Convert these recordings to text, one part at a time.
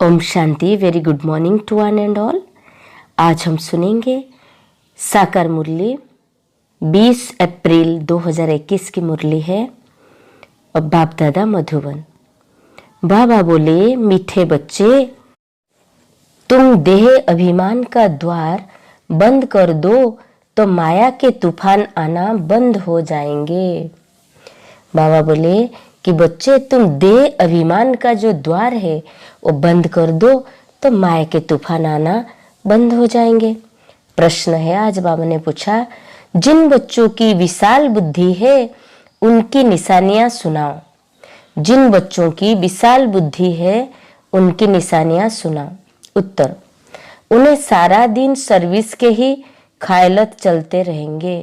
ओम शांति। Very good morning to one and all. आज हम सुनेंगे साकार मुरली 20 अप्रैल 2021 की मुरली है और बाप दादा मधुबन। बाबा बोले, मीठे बच्चे, तुम देह अभिमान का द्वार बंद कर दो तो माया के तूफान आना बंद हो जाएंगे। बाबा बोले कि बच्चे, तुम देह अभिमान का जो द्वार है वो बंद कर दो तो माया के तूफान आना बंद हो जाएंगे। प्रश्न है, आज बाबा ने पूछा, जिन बच्चों की विशाल बुद्धि है उनकी निशानियां सुनाओ। जिन बच्चों की विशाल बुद्धि है उनकी निशानियां सुनाओ। उत्तर, उन्हें सारा दिन सर्विस के ही ख्यालत चलते रहेंगे।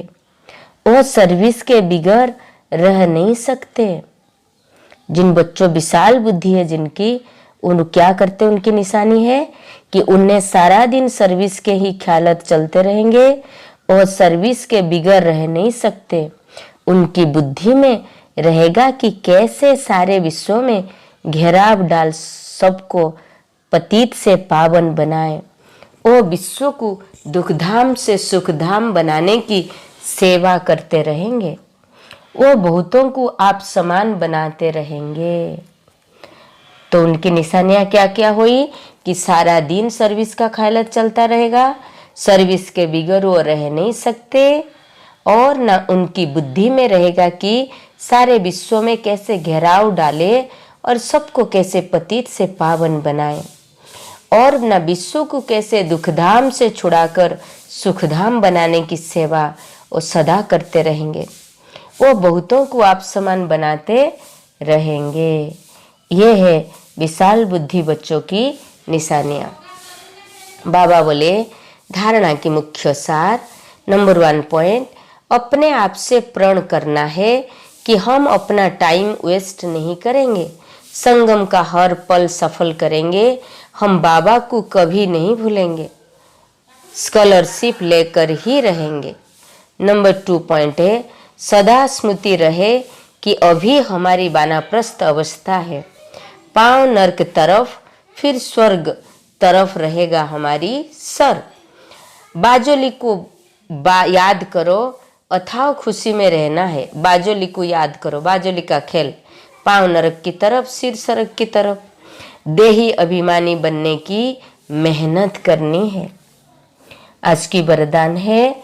वो सर्विस के बिगैर रह नहीं सकते। जिन बच्चों विशाल बुद्धि है जिनकी, उन क्या करते, उनकी निशानी है कि उन्हें सारा दिन सर्विस के ही ख्यालत चलते रहेंगे और सर्विस के बिगैर रह नहीं सकते। उनकी बुद्धि में रहेगा कि कैसे सारे विश्व में घेराव डाल सबको पतित से पावन बनाए। वो विश्व को दुखधाम से सुखधाम बनाने की सेवा करते रहेंगे। वो बहुतों को आप समान बनाते रहेंगे। तो उनकी निशानियां क्या क्या हुई कि सारा दिन सर्विस का ख्यालत चलता रहेगा, सर्विस के बिगैर वो रह नहीं सकते, और न उनकी बुद्धि में रहेगा कि सारे विश्व में कैसे घेराव डाले और सबको कैसे पतित से पावन बनाए, और न विश्व को कैसे दुखधाम से छुड़ाकर सुखधाम बनाने की सेवा वो सदा करते रहेंगे। वो बहुतों को आप समान बनाते रहेंगे। ये है विशाल बुद्धि बच्चों की निशानियां। बाबा बोले, धारणा की मुख्य सार, नंबर 1 पॉइंट, अपने आप से प्रण करना है कि हम अपना टाइम वेस्ट नहीं करेंगे, संगम का हर पल सफल करेंगे, हम बाबा को कभी नहीं भूलेंगे, स्कॉलरशिप लेकर ही रहेंगे। नंबर 2 पॉइंट है, सदा स्मृति रहे कि अभी हमारी वानप्रस्थ अवस्था है, पांव नरक तरफ फिर स्वर्ग तरफ रहेगा हमारी सर। बाजोली को याद करो, अथाह खुशी में रहना है। बाजोली को याद करो, बाजोली का खेल, पांव नरक की तरफ सिर स्वर्ग की तरफ। देही अभिमानी बनने की मेहनत करनी है। आज की वरदान है,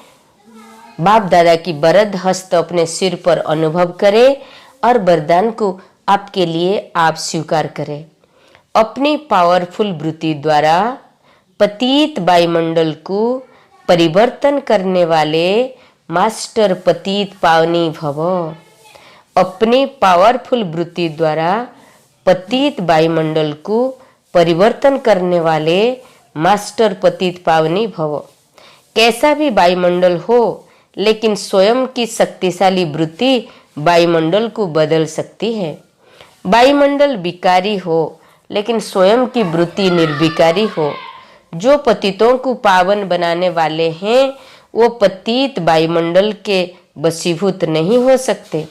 बाप दादा की वरद हस्त अपने सिर पर अनुभव करें और वरदान को आपके लिए आप स्वीकार करें। अपनी पावरफुल वृत्ति द्वारा पतित वायुमंडल को परिवर्तन करने वाले मास्टर पतित पावनी भव। अपनी पावरफुल वृत्ति द्वारा पतित वायुमंडल को परिवर्तन करने वाले मास्टर पतित पावनी भव। कैसा भी वायुमंडल हो, लेकिन स्वयं की शक्तिशाली वृत्ति वायुमंडल को बदल सकती है। वायुमंडल विकारी हो, लेकिन स्वयं की वृत्ति निर्विकारी हो। जो पतितों को पावन बनाने वाले हैं वो पतित वायुमंडल के वशीभूत नहीं हो सकते।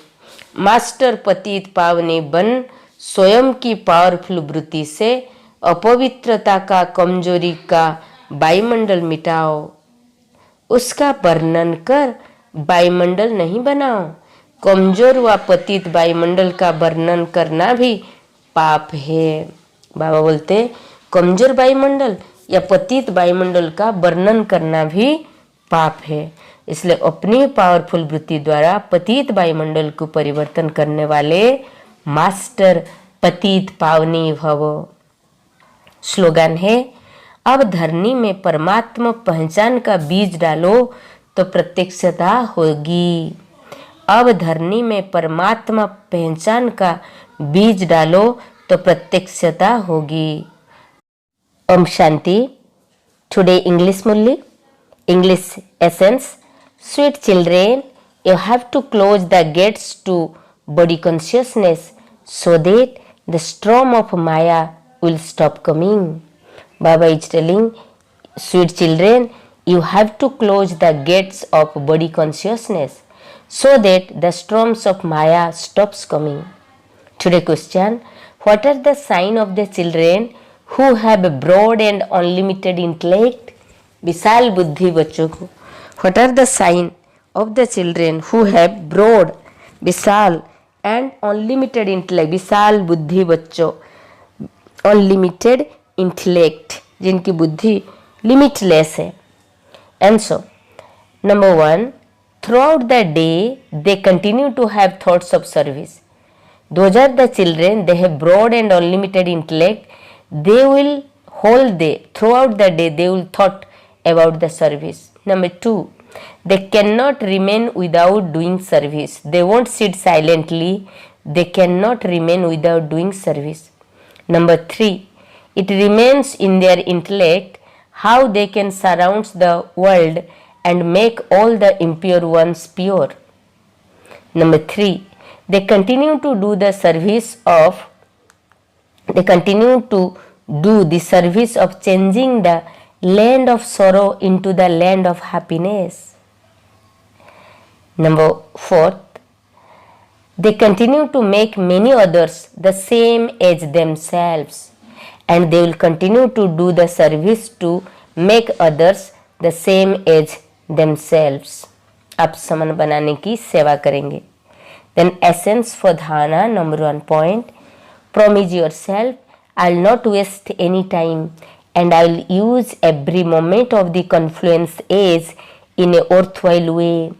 मास्टर पतित पावनी बन स्वयं की पावरफुल वृत्ति से अपवित्रता का, कमजोरी का वायुमंडल मिटाओ। उसका वर्णन कर वायुमंडल नहीं बनाओ। कमजोर व पतित वायुमंडल का वर्णन करना भी पाप है। बाबा बोलते, कमजोर वायुमंडल या पतित वायुमंडल का वर्णन करना भी पाप है। इसलिए अपनी पावरफुल वृत्ति द्वारा पतित वायुमंडल को परिवर्तन करने वाले मास्टर पतित पावनी भव। स्लोगन है, अब धरनी में परमात्मा पहचान का बीज डालो तो प्रत्यक्षता होगी। अब धरनी में परमात्मा पहचान का बीज डालो तो प्रत्यक्षता होगी। ओम शांति। Today English Murli, English essence. Sweet children, you have to close the gates to body consciousness so that the storm of Maya will stop coming. Baba is telling, sweet children, you have to close the gates of body consciousness so that the storms of Maya stops coming. Today question, what are the sign of the children who have a broad and unlimited intellect, विशाल बुद्धि बच्चों को. What are the sign of the children who have broad, Vishal and unlimited intellect, विशाल बुद्धि बच्चों, unlimited intellect, जिनकी बुद्धि limitless है. And so, number 1, throughout the day they continue to have thoughts of service. Those are the children, they have broad and unlimited intellect. They will whole day, throughout the day, they will thought about the service. Number 2, they cannot remain without doing service. They won't sit silently. They cannot remain without doing service. Number 3, it remains in their intellect how they can surround the world and make all the impure ones pure. Number 3, they continue to do the service of changing the land of sorrow into the land of happiness. Number 4, they continue to make many others the same as themselves, and they will continue to do the service to make others the same as themselves. आप समान बनाने की सेवा करेंगे. Then essence for dhyana, number 1 point, promise yourself, I will not waste any time and I will use every moment of the confluence age in a worthwhile way.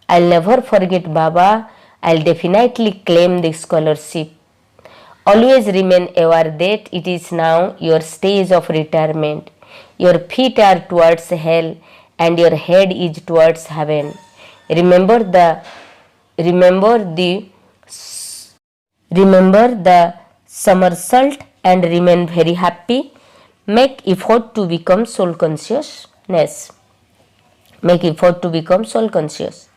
I will never forget Baba, I will definitely claim the scholarship. Always remain aware that it is now your stage of retirement. Your feet are towards hell and your head is towards heaven. Remember the somersault and remain very happy. Make effort to become soul consciousness. Make effort to become soul conscious.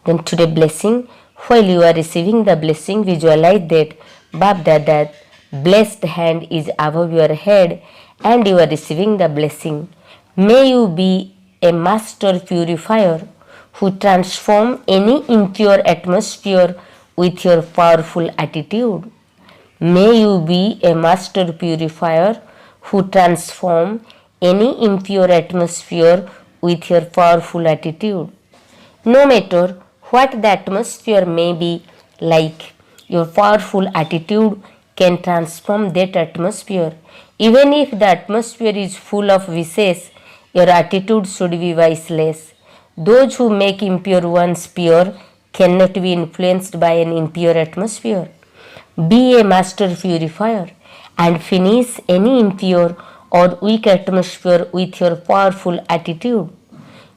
Then today blessing, while you are receiving the blessing, visualize that Bab Dada's blessed hand is above your head and you are receiving the blessing. May you be a master purifier who transform any impure atmosphere with your powerful attitude. May you be a master purifier who transform any impure atmosphere with your powerful attitude. No matter what the atmosphere may be like, your powerful attitude can transform that atmosphere. Even if the atmosphere is full of vices, your attitude should be viceless. Those who make impure ones pure cannot be influenced by an impure atmosphere. Be a master purifier and finish any impure or weak atmosphere with your powerful attitude.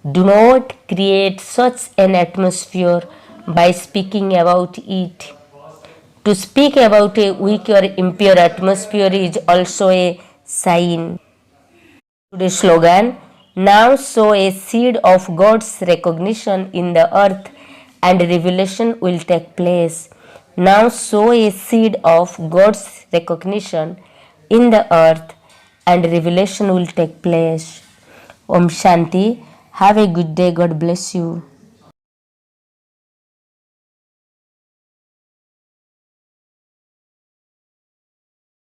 Do not create such an atmosphere by speaking about it. To speak about a weak or impure atmosphere is also a sign. Today's slogan, now sow a seed of God's recognition in the earth and revelation will take place. Now sow a seed of God's recognition in the earth and revelation will take place. Om Shanti. Have a good day. God bless you.